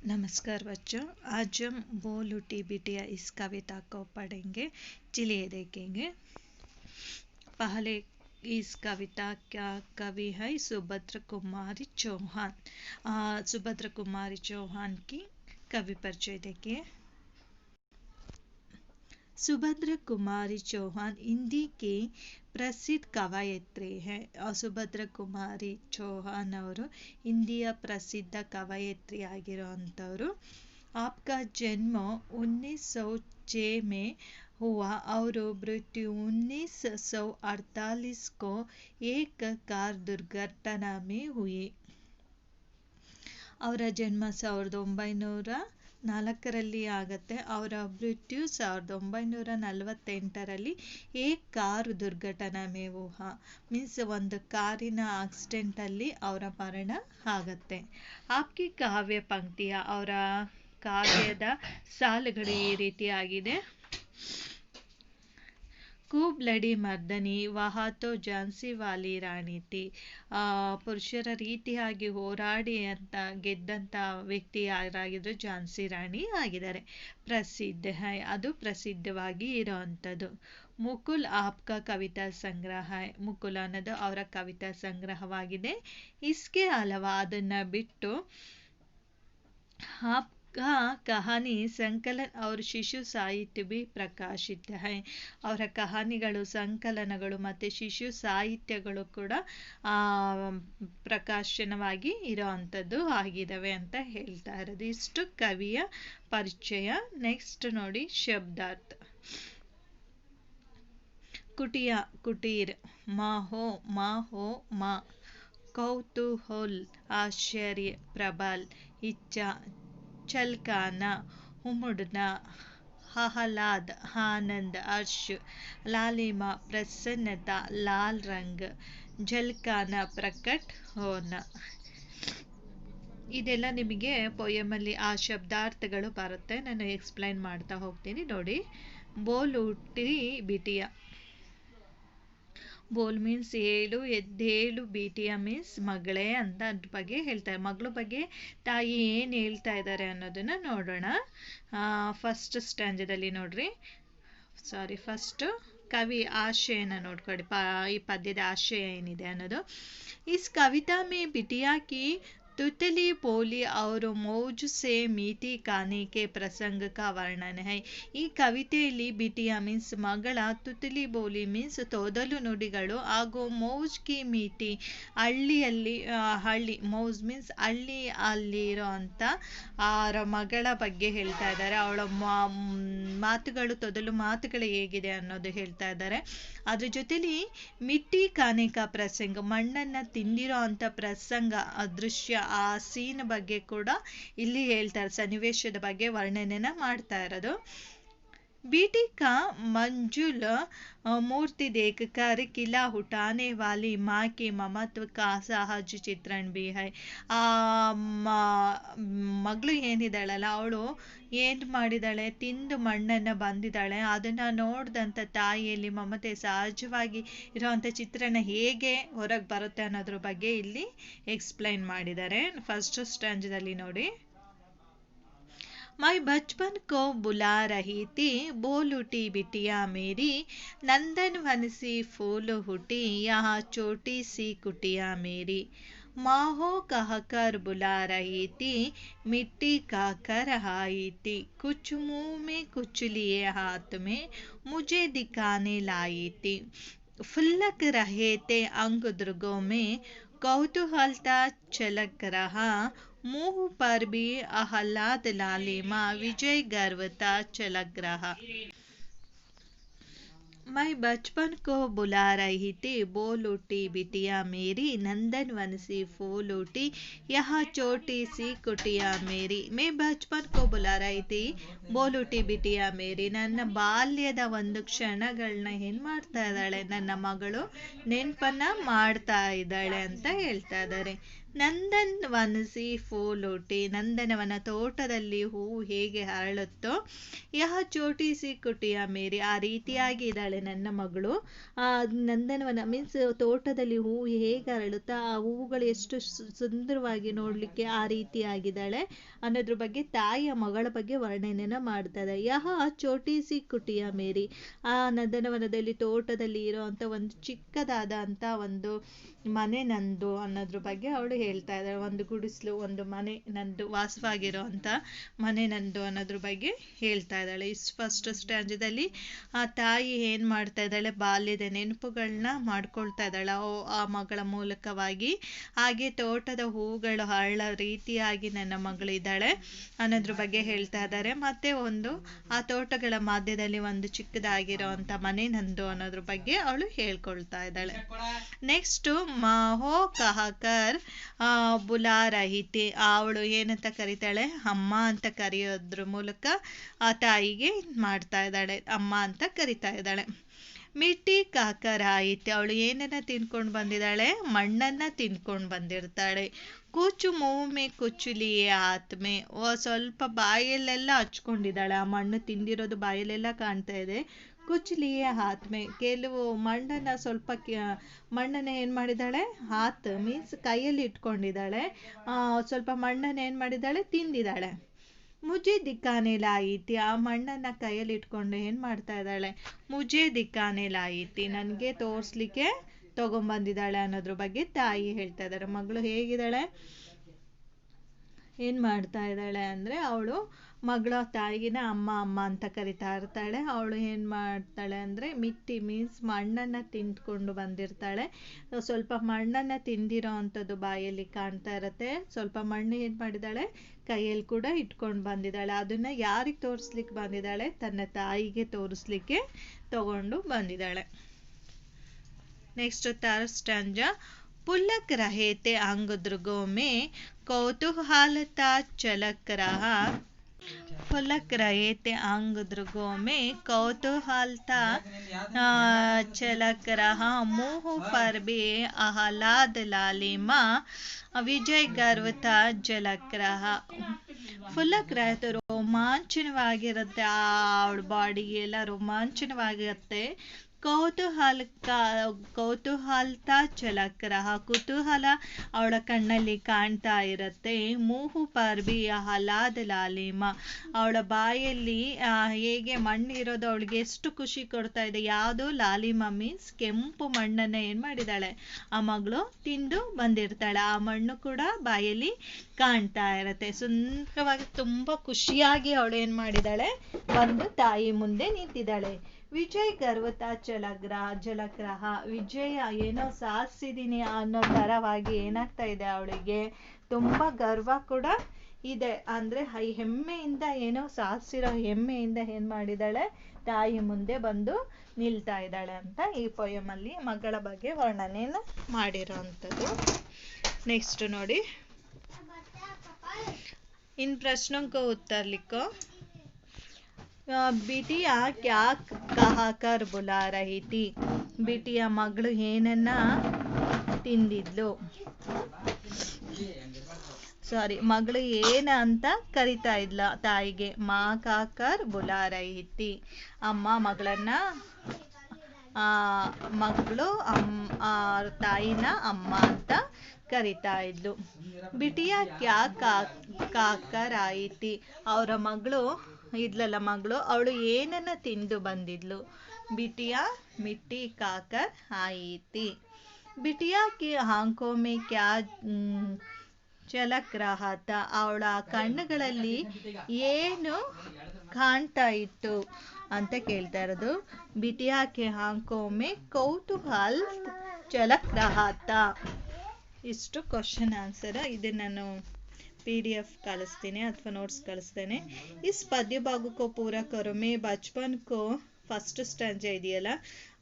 नमस्कार बच्चों। आज हम वो लूटी बिटिया इस कविता को पढ़ेंगे। चलिए देखेंगे। पहले इस कविता का कवि है सुभद्रा कुमारी चौहान। सुभद्रा कुमारी चौहान की कवि परिचय देखिए। सुभद्रा कुमारी चौहान हिंदी की प्रसिद्ध कवयित्री है। सुभद्ರಾ ಕುಮಾರಿ ಚೌಹಾನ್ ಅವರು ಹಿಂದಿಯ ಪ್ರಸಿದ್ಧ ಕವಯित्री ಆಗಿರುವಂಥವ್ರು। आपका जन्म 1906 में हुआ और मृत्यु 1948 को एक कार दुर्घटना में हुई। ಅವರ ಜನ್ಮ 1904ರಲ್ಲಿ ಆಗುತ್ತೆ. ಅವರ ಮೃತ್ಯು 1948ರಲ್ಲಿ ಏಕ್ ಕಾರ್ ದುರ್ಘಟನಾ ಮೇ ಹುವಾ ಮೀನ್ಸ್ ಒಂದು ಕಾರಿನ ಆಕ್ಸಿಡೆಂಟಲ್ಲಿ ಅವರ ಮರಣ ಆಗತ್ತೆ. ಆಪ್ಕಿ ಕಾವ್ಯ ಪಂಕ್ತಿಯ ಅವರ ಕಾವ್ಯದ ಸಾಲುಗಳು ಈ ರೀತಿಯಾಗಿದೆ. खूब लड़ी मर्दनी वह तो ಝಾನ್ಸಿ ವಾಲಿ ರಾಣಿ ಥಿ. ಪುರುಷರ ರೀತಿಯಾಗಿ ಹೋರಾಡಿ ಅಂತ ಗೆದ್ದಂಥ ವ್ಯಕ್ತಿ ಯಾರಾಗಿದ್ರು ಝಾನ್ಸಿ ರಾಣಿ ಆಗಿದ್ದಾರೆ. ಪ್ರಸಿದ್ಧ ಹೈ ಅದು ಪ್ರಸಿದ್ಧವಾಗಿ ಇರೋವಂಥದ್ದು. ಮುಕುಲ್ ಆಪ್ಕ ಕವಿತಾ ಸಂಗ್ರಹ. ಮುಕುಲ್ ಅನ್ನೋದು ಅವರ ಕವಿತಾ ಸಂಗ್ರಹವಾಗಿದೆ. ಇಸ್ಕೆ ಅಲವಾ ಅದನ್ನು ಬಿಟ್ಟು ಕಹಾನಿ ಸಂಕಲನ और ಶಿಶು ಸಾಹಿತ್ಯ भी ಪ್ರಕಾಶಿತ है. ಅವರ ಕಹಾನಿಗಳು ಸಂಕಲನಗಳು ಮತ್ತು ಶಿಶು ಸಾಹಿತ್ಯಗಳು ಕೂಡ ಪ್ರಕಾಶನವಾಗಿ ಇರೋವಂಥದ್ದು ಆಗಿದ್ದಾವೆ ಅಂತ ಹೇಳ್ತಾ ಇರೋದು. ಇಷ್ಟು ಕವಿಯ ಪರಿಚಯ. ನೆಕ್ಸ್ಟ್ ನೋಡಿ ಶಬ್ದಾರ್ಥ. ಕುಟಿಯ ಕುಟೀರ್ ಮಾಹೋ ಮಾಹೋ ಮಾ ಕೌತೂಹಲ್ ಆಶ್ಚರ್ಯ ಪ್ರಬಲ್ ಇಚ್ಛಾ छलकाना उमड़ना आह्लाद आनंद हर्ष लालिमा प्रसन्नता लाल रंग झलकाना प्रकट होना. ಇದೆಲ್ಲ ನಿಮಗೆ ಪೊಯಮಲ್ಲಿ ಆ ಶಬ್ದಾರ್ಥಗಳು ಬರುತ್ತೆ. ನಾನು ಎಕ್ಸ್ಪ್ಲೈನ್ ಮಾಡ್ತಾ ಹೋಗ್ತೀನಿ ನೋಡಿ. ಬೋಲೂಟಿ ಬಿಟಿಯ. ಬೋಲ್ ಮೀನ್ಸ್ ಏಳು, ಎದ್ದೇಳು. ಬಿಟಿಯ ಮೀನ್ಸ್ ಮಗಳೇ ಅಂತ ಅದ್ರ ಬಗ್ಗೆ ಹೇಳ್ತಾರೆ. ಮಗಳ ಬಗ್ಗೆ ತಾಯಿ ಏನು ಹೇಳ್ತಾ ಇದ್ದಾರೆ ಅನ್ನೋದನ್ನ ನೋಡೋಣ. ಫಸ್ಟ್ ಸ್ಟ್ಯಾಂಜದಲ್ಲಿ ನೋಡ್ರಿ. ಫಸ್ಟ್ ಕವಿ ಆಶಯನ ನೋಡ್ಕೊಳ್ಳಿ. ಈ ಪದ್ಯದ ಆಶಯ ಏನಿದೆ ಅನ್ನೋದು. ಇಸ್ ಕವಿತಾ ಮೇ ಬಿಟಿಯಾ ಕಿ तुतली बोली और मौज से मीठी खाने के प्रसंग का वर्णन है. ಈ ಕವಿತೆಯಲ್ಲಿ ಬಿಟಿಯ ಮೀನ್ಸ್ ಮಗಳ ತುತಲಿ ಬೋಲಿ ಮೀನ್ಸ್ ತೊದಲು ನುಡಿಗಳು ಹಾಗೂ ಮೌಜ್ ಕಿ ಮೀಟಿ ಹಳ್ಳಿಯಲ್ಲಿ ಹಳ್ಳಿ ಮೌಜ್ ಮೀನ್ಸ್ ಹಳ್ಳಿ ಅಲ್ಲಿರೋ ಅಂತ ಅವರ ಮಗಳ ಬಗ್ಗೆ ಹೇಳ್ತಾ ಇದ್ದಾರೆ. ಅವಳ ಮಾತುಗಳು ತೊದಲು ಮಾತುಗಳು ಹೇಗಿದೆ ಅನ್ನೋದು ಹೇಳ್ತಾ ಇದ್ದಾರೆ. ಅದ್ರ ಜೊತೆಲಿ ಮಿಟ್ಟಿ ಕಾನೇಕ ಪ್ರಸಂಗ ಮಣ್ಣನ್ನು ತಿಂದಿರೋ ಅಂಥ ಪ್ರಸಂಗ ದೃಶ್ಯ ಆ ಸೀನ್ ಬಗ್ಗೆ ಕೂಡ ಇಲ್ಲಿ ಹೇಳ್ತಾರೆ. ಸನ್ನಿವೇಶದ ಬಗ್ಗೆ ವರ್ಣನೆನ ಮಾಡ್ತಾ ಇರೋದು. बेटी का मंजुल मूर्ति देखकर किला उठाने वाली माँ के ममत्व का सहज चित्रण भी है. ಮಗಳು ಏನಿದ್ದಾಳಲ್ಲ ಅವಳು ಏನು ಮಾಡಿದಾಳೆ, ತಿಂದು ಮಣ್ಣನ್ನು ಬಂದಿದ್ದಾಳೆ. ಅದನ್ನು ನೋಡಿದಂಥ ತಾಯಿಯಲ್ಲಿ ಮಮತೆ ಸಹಜವಾಗಿ ಇರೋವಂಥ ಚಿತ್ರಣ ಹೇಗೆ ಹೊರಗೆ ಬರುತ್ತೆ ಅನ್ನೋದ್ರ ಬಗ್ಗೆ ಇಲ್ಲಿ ಎಕ್ಸ್ಪ್ಲೈನ್ ಮಾಡಿದ್ದಾರೆ. ಫಸ್ಟ್ ಸ್ಟ್ಯಾಂಜದಲ್ಲಿ ನೋಡಿ. मैं बचपन को बुला रही थी बोल उठी बिटिया मेरी नंदन वन सी फूल उठी यहाँ छोटी सी कुटिया मेरी. माहो कहकर बुला रही थी मिट्टी खाकर आई थी कुछ मुंह में कुछ लिए हाथ में मुझे दिखाने लाई थी. फुल्लक रहे थे अंग दुर्गों में कौतूहलता छलक रहा मुंह पर भी आह्लाद लालिमा विजय गर्वता छलक रहा. मैं बचपन को बुला रही थी बोल उठी बिटिया मेरी नंदन वन सी फूल उठी यहाँ छोटी सी कुटिया मेरी. मैं बचपन को बुला रही थी बोल उठी बिटिया मेरी. ನನ್ನ ಬಾಲ್ಯದ ಒಂದು ಕ್ಷಣಗಳನ್ನ ಏನು ಮಾಡ್ತಾ ಇದ್ದಾಳೆ, ನನ್ನ ಮಗಳು ನೆನಪನ್ನ ಮಾಡ್ತಾ ಇದ್ದಾಳೆ ಅಂತ ಹೇಳ್ತಾ ಇದ್ದಾರೆ. ನಂದನ್ ವನಸಿ ಫೂಲೋಟಿ, ನಂದನವನ ತೋಟದಲ್ಲಿ ಹೂವು ಹೇಗೆ ಅರಳುತ್ತೋ, ಯಹ ಚೋಟಿ ಸಿ ಕುಟಿಯ ಮೇರಿ, ಆ ರೀತಿಯಾಗಿ ಇದ್ದಾಳೆ ನನ್ನ ಮಗಳು. ಆ ನಂದನವನ ಮೀನ್ಸ್ ತೋಟದಲ್ಲಿ ಹೂವು ಹೇಗೆ ಅರಳುತ್ತೋ ಆ ಹೂವುಗಳು ಎಷ್ಟು ಸುಂದರವಾಗಿ ನೋಡ್ಲಿಕ್ಕೆ ಆ ರೀತಿಯಾಗಿದ್ದಾಳೆ ಅನ್ನೋದ್ರ ಬಗ್ಗೆ ತಾಯಿಯ ಮಗಳ ಬಗ್ಗೆ ವರ್ಣನೆಯನ್ನ ಮಾಡ್ತಾರೆ. ಯಹ ಚೋಟಿ ಸಿ ಕುಟಿಯ ಮೇರಿ, ಆ ನಂದನವನದಲ್ಲಿ ತೋಟದಲ್ಲಿ ಇರೋಂಥ ಒಂದು ಚಿಕ್ಕದಾದ ಅಂತ ಒಂದು ಮನೆ ನಂದು ಅನ್ನೋದ್ರ ಬಗ್ಗೆ ಅವಳು ಹೇಳ್ತಾ ಇದ್ದಾಳೆ. ಒಂದು ಗುಡಿಸಲು, ಒಂದು ಮನೆ ನಂದು, ವಾಸವಾಗಿರೋ ಅಂತ ಮನೆ ನಂದು ಅನ್ನೋದ್ರ ಬಗ್ಗೆ ಹೇಳ್ತಾ ಇದ್ದಾಳೆ. ಫಸ್ಟ್ ಸ್ಟ್ಯಾಂಜದಲ್ಲಿ ಆ ತಾಯಿ ಏನ್ ಮಾಡ್ತಾ ಇದ್ದಾಳೆ, ಬಾಲ್ಯದ ನೆನಪುಗಳನ್ನ ಮಾಡ್ಕೊಳ್ತಾ ಇದ್ದಾಳೆ ಆ ಮಗಳ ಮೂಲಕವಾಗಿ. ಹಾಗೆ ತೋಟದ ಹೂಗಳು ಅರಳೋ ರೀತಿಯಾಗಿ ನನ್ನ ಮಗಳು ಇದ್ದಾಳೆ ಅನ್ನೋದ್ರ ಬಗ್ಗೆ ಹೇಳ್ತಾ ಇದ್ದಾರೆ. ಮತ್ತೆ ಆ ತೋಟಗಳ ಮಧ್ಯದಲ್ಲಿ ಒಂದು ಚಿಕ್ಕದಾಗಿರೋ ಅಂತ ಮನೆ ನಂದು ಅನ್ನೋದ್ರ ಬಗ್ಗೆ ಅವಳು ಹೇಳ್ಕೊಳ್ತಾ ಇದ್ದಾಳೆ. ನೆಕ್ಸ್ಟ್ ಮಹೋ ಕಹಕರ್ ಬುಲಾ ರಹಿ ಥಿ, ಅವಳು ಏನಂತ ಕರಿತಾಳೆ, ಅಮ್ಮ ಅಂತ ಕರೆಯೋದ್ರ ಮೂಲಕ ಆ ತಾಯಿಗೆ ಮಾಡ್ತಾ ಇದ್ದಾಳೆ, ಅಮ್ಮ ಅಂತ ಕರಿತಾ ಇದ್ದಾಳೆ. ಮಿಟ್ಟಿ ಕಾಕರ್ ಆಯಿತು, ಅವಳು ಏನನ್ನ ತಿನ್ಕೊಂಡು ಬಂದಿದ್ದಾಳೆ, ಮಣ್ಣನ್ನ ತಿನ್ಕೊಂಡು ಬಂದಿರ್ತಾಳೆ. ಕೂಚು ಮೂಮೆ ಕುಚ್ಚುಲಿಯೇ ಆತ್ಮೆ, ಸ್ವಲ್ಪ ಬಾಯಲ್ಲೆಲ್ಲ ಹಚ್ಕೊಂಡಿದ್ದಾಳೆ, ಆ ಮಣ್ಣು ತಿಂದಿರೋದು ಬಾಯಲ್ಲೆಲ್ಲ ಕಾಣ್ತಾ ಇದೆ. ಕುಚ್ಚುಲಿಯೇ ಆತ್ಮೆ, ಕೆಲವು ಮಣ್ಣನ್ನ ಸ್ವಲ್ಪ ಮಣ್ಣನ್ನ ಏನ್ ಮಾಡಿದಾಳೆ, ಹಾತ್ ಮೀನ್ಸ್ ಕೈಯಲ್ಲಿ ಇಟ್ಕೊಂಡಿದ್ದಾಳೆ, ಸ್ವಲ್ಪ ಮಣ್ಣನ್ನ ಏನ್ ಮಾಡಿದಾಳೆ, ತಿಂದಿದ್ದಾಳೆ. ಮುಜೆ ದಿಕ್ಕಾನೆ ಲಾಯಿತಿ, ಆ ಮಣ್ಣನ್ನ ಕೈಯಲ್ಲಿ ಇಟ್ಕೊಂಡು ಏನ್ ಮಾಡ್ತಾ ಇದ್ದಾಳೆ, ಮುಜೆ ದಿಕ್ಕಾನೆ ಲಾಯಿತಿ, ನನ್ಗೆ ತೋರ್ಸ್ಲಿಕ್ಕೆ ತಗೊಂಬಂದಿದ್ದಾಳೆ ಅನ್ನೋದ್ರ ಬಗ್ಗೆ ತಾಯಿ ಹೇಳ್ತಾ ಇದ್ದಾರೆ. ಮಗಳು ಹೇಗಿದ್ದಾಳೆ, ಏನ್ ಮಾಡ್ತಾ ಇದ್ದಾಳೆ ಅಂದ್ರೆ, ಅವಳು ಮಗಳ ತಾಯಿಗಿನ ಅಮ್ಮ ಅಮ್ಮ ಅಂತ ಕರಿತಾ ಇರ್ತಾಳೆ. ಅವಳು ಏನ್ ಮಾಡ್ತಾಳೆ ಅಂದ್ರೆ, ಮಿಟ್ಟಿ ಮೀನ್ಸ್ ಮಣ್ಣನ್ನ ತಿಂದ್ಕೊಂಡು ಬಂದಿರ್ತಾಳೆ. ಸ್ವಲ್ಪ ಮಣ್ಣನ್ನ ತಿಂದಿರೋ ಅಂಥದ್ದು ಬಾಯಲ್ಲಿ ಕಾಣ್ತಾ ಇರತ್ತೆ. ಸ್ವಲ್ಪ ಮಣ್ಣು ಏನ್ ಮಾಡಿದಾಳೆ, ಕೈಯಲ್ಲಿ ಕೂಡ ಇಟ್ಕೊಂಡು ಬಂದಿದ್ದಾಳೆ. ಅದನ್ನ ಯಾರಿಗೆ ತೋರಿಸ್ಲಿಕ್ಕೆ ಬಂದಿದ್ದಾಳೆ, ತನ್ನ ತಾಯಿಗೆ ತೋರಿಸ್ಲಿಕ್ಕೆ ತಗೊಂಡು ಬಂದಿದ್ದಾಳೆ. Next third ಸ್ಟ್ಯಾಂಜಾ. पुलक रहे थे अंग दुर्गों में कौतूहलता चलक रहा, पुलक रहे थे अंग दुर्गों में कौतूहलता चलक रहा, मुंह पर भी आह्लाद लालिमा विजय गर्व था झलक रहा. ಫುಲ್ಲಕ್ ರಹತೆ, ರೋಮಾಂಚನವಾಗಿರುತ್ತೆ, ಅವಳ ಬಾಡಿಗೆ ಎಲ್ಲ ರೋಮಾಂಚನವಾಗಿರುತ್ತೆ. ಕೌತೂಹಲತ ಚಲಕ್ರಹ, ಕುತೂಹಲ ಅವಳ ಕಣ್ಣಲ್ಲಿ ಕಾಣ್ತಾ ಇರತ್ತೆ. ಮೂಹು ಪರ್ಬಿ ಆಹ್ಲಾದ ಲಾಲಿಮ, ಅವಳ ಬಾಯಲ್ಲಿ ಹೇಗೆ ಮಣ್ಣು ಇರೋದು ಅವಳಿಗೆ ಎಷ್ಟು ಖುಷಿ ಕೊಡ್ತಾ ಇದೆ. ಯಾವುದೋ ಲಾಲಿಮ ಮೀನ್ಸ್ ಕೆಂಪು ಮಣ್ಣನ್ನ ಏನ್ ಮಾಡಿದಾಳೆ, ಆ ಮಗಳು ತಿಂದು ಬಂದಿರ್ತಾಳೆ. ಆ ಮಣ್ಣು ಕೂಡ ಬಾಯಲ್ಲಿ ಕಾಣ್ತಾ ಇರತ್ತೆ. ಸುಂದರವಾಗಿ ತುಂಬಾ ಖುಷಿಯಾಗಿ ಅವಳು ಏನ್ ಮಾಡಿದಾಳೆ, ಒಂದು ತಾಯಿ ಮುಂದೆ ನಿಂತಿದ್ದಾಳೆ. ವಿಜಯ್ ಗರ್ವತ ಜಲಗ್ರಹ, ವಿಜಯ ಏನೋ ಸಾಧಿಸಿದೀನಿ ಅನ್ನೋ ತರವಾಗಿ ಏನಾಗ್ತಾ ಇದೆ, ಅವಳಿಗೆ ತುಂಬಾ ಗರ್ವ ಕೂಡ ಇದೆ. ಅಂದ್ರೆ ಹೆಮ್ಮೆಯಿಂದ, ಏನೋ ಸಾಧಿಸಿರೋ ಹೆಮ್ಮೆಯಿಂದ ಏನ್ ಮಾಡಿದಾಳೆ, ತಾಯಿ ಮುಂದೆ ಬಂದು ನಿಲ್ತಾ ಇದ್ದಾಳೆ ಅಂತ ಈ ಪೊಯಮ್ ಅಲ್ಲಿ ಮಗಳ ಬಗ್ಗೆ ವರ್ಣನೆಯನ್ನು ಮಾಡಿರೋ ಅಂಥದ್ದು. ನೆಕ್ಸ್ಟ್ ನೋಡಿ, इन प्रश्नों को उत्तर लिखो. बिटिया क्या कहा कर बुला रही थी, ಬಿಟಿಯ ಮಗಳು ಏನನ್ನ ತಿಂದಿದ್ಲು, ಮಗಳು ಏನ ಅಂತ ಕರಿತಾ ಇದ್ಲ ತಾಯಿಗೆ. ಮಾ ಕಾಕರ್ ಬುಲಾ ರಹಿ ಥಿ, ಅಮ್ಮ ಮಗಳನ್ನ, ಮಗಳು ತಾಯಿನ ಅಮ್ಮ ಅಂತ ಕರಿತಾ ಇದ್ಲು. ಬಿಟಿಯಾ ಕ್ಯಾ ಕಾಕರ್ ಆಯಿತಿ, ಅವರ ಮಗಳು ಇದ್ಲಲ್ಲ ಮಗಳು, ಅವಳು ಏನನ್ನ ತಿಂದು ಬಂದಿದ್ಲು. ಬಿಟಿಯಾ ಮಿಟ್ಟಿ ಕಾಕರ್ ಆಯಿತಿ. ಬಿಟಿಯಾ ಕಿ ಆಂಖೋ ಮೇ ಕ್ಯಾ ಝಲಕ್ ರಹಾ ಥಾ, ಅವಳ ಕಣ್ಣುಗಳಲ್ಲಿ ಏನು ಕಾಣ್ತಾ ಇತ್ತು ಅಂತ ಕೇಳ್ತಾ ಇರೋದು. ಬಿಟಿಯಾ ಕೆ ಆಂಖೋ ಮೇ ಕೌತೂಹಲ್ ಝಲಕ್ ರಹಾ ಥಾ. ಇಷ್ಟು ಕ್ವಶನ್ ಆನ್ಸರ್. ಇದನ್ನ ನಾನು PDF ಕಳಿಸ್ತೀನಿ ಅಥವಾ ನೋಟ್ಸ್ ಕಳಿಸ್ತೇನೆ. ಇಸ್ ಪದ್ಯ ಭಾಗಕ್ಕೋ ಪೂರಾ ಕರೋ ಮೇ ಬಚ್ಪನ್ ಕೋ, ಫಸ್ಟ್ ಸ್ಟ್ಯಾಂಜಾ ಇದೆಯಲ್ಲ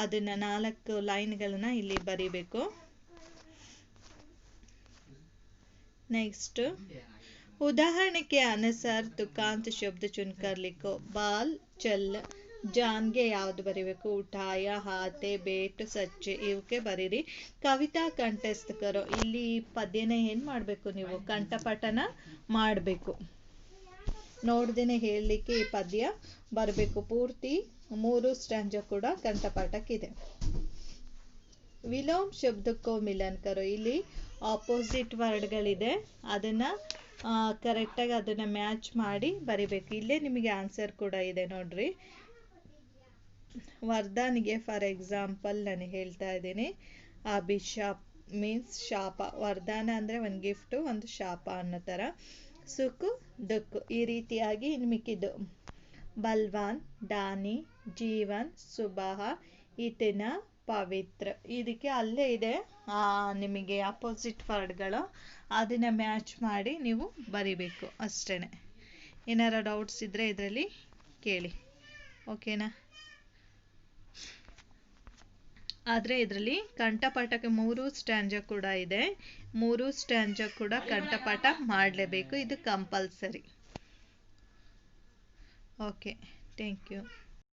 ಅದನ್ನ 4 ಲೈನ್ಗಳನ್ನ ಇಲ್ಲಿ ಬರಿಬೇಕು. नेक्स्ट उदाहरण के अनुसार तुकांत शब्द चुनकर लिखो. बाल, चल, ಜಾನ್ಗೆ ಯಾವ್ದು ಬರಿಬೇಕು? ಉಠಾಯ, ಹಾತೆ, ಬೇಟ್, ಸಚ್ಚೆ ಇವಕ್ಕೆ ಬರೀರಿ. ಕವಿತಾ ಕಂಠಸ್ಥ ಕರೋ, ಇಲ್ಲಿ ಈ ಪದ್ಯನ ಏನ್ ಮಾಡ್ಬೇಕು ನೀವು? ಕಂಠಪಾಠನ ಮಾಡಬೇಕು. ನೋಡ್ದೇನೆ ಹೇಳಲಿಕ್ಕೆ ಈ ಪದ್ಯ ಬರಬೇಕು. ಪೂರ್ತಿ 3 ಸ್ಟ್ಯಾಂಜ ಕೂಡ ಕಂಠಪಾಠಕ್ಕಿದೆ. ವಿಲೋಮ್ ಶಬ್ದಕ್ಕೋ ಮಿಲನ್ ಕರೋ, ಇಲ್ಲಿ ಆಪೋಸಿಟ್ ವರ್ಡ್ಗಳಿದೆ, ಅದನ್ನ ಕರೆಕ್ಟಾಗಿ ಅದನ್ನ ಮ್ಯಾಚ್ ಮಾಡಿ ಬರಿಬೇಕು. ಇಲ್ಲೇ ನಿಮಗೆ ಆನ್ಸರ್ ಕೂಡ ಇದೆ ನೋಡ್ರಿ. ವರದಾನಿಗೆ ಫಾರ್ ಎಕ್ಸಾಂಪಲ್ ನಾನು ಹೇಳ್ತಾ ಇದ್ದೀನಿ, ಅಭಿಶಾಪ್ ಮೀನ್ಸ್ ಶಾಪ. ವರದಾನ ಅಂದರೆ ಒಂದು ಗಿಫ್ಟು, ಒಂದು ಶಾಪ ಅನ್ನೋ ಥರ. ಸುಖ ದುಃಖ ಈ ರೀತಿಯಾಗಿ ಮಿಕ್ಕಿದ್ದು ಬಲ್ವಾನ್, ದಾನಿ, ಜೀವನ್, ಸುಬಹ, ಇತಿನ, ಪವಿತ್ರ. ಇದಕ್ಕೆ ಅಲ್ಲೇ ಇದೆ ನಿಮಗೆ ಅಪೋಸಿಟ್ ವರ್ಡ್ಗಳು, ಅದನ್ನ ಮ್ಯಾಚ್ ಮಾಡಿ ನೀವು ಬರಿಬೇಕು ಅಷ್ಟೇ. ಏನಾರ ಡೌಟ್ಸ್ ಇದ್ದರೆ ಇದರಲ್ಲಿ ಕೇಳಿ, ಓಕೆನಾ? ಆದರೆ ಇದರಲ್ಲಿ ಕಂಠಪಾಠಕ್ಕೆ 3 ಸ್ಟ್ಯಾಂಜ ಕೂಡ ಇದೆ. 3 ಸ್ಟ್ಯಾಂಜ ಕೂಡ ಕಂಠಪಾಠ ಮಾಡಲೇಬೇಕು, ಇದು ಕಂಪಲ್ಸರಿ. Okay, thank you.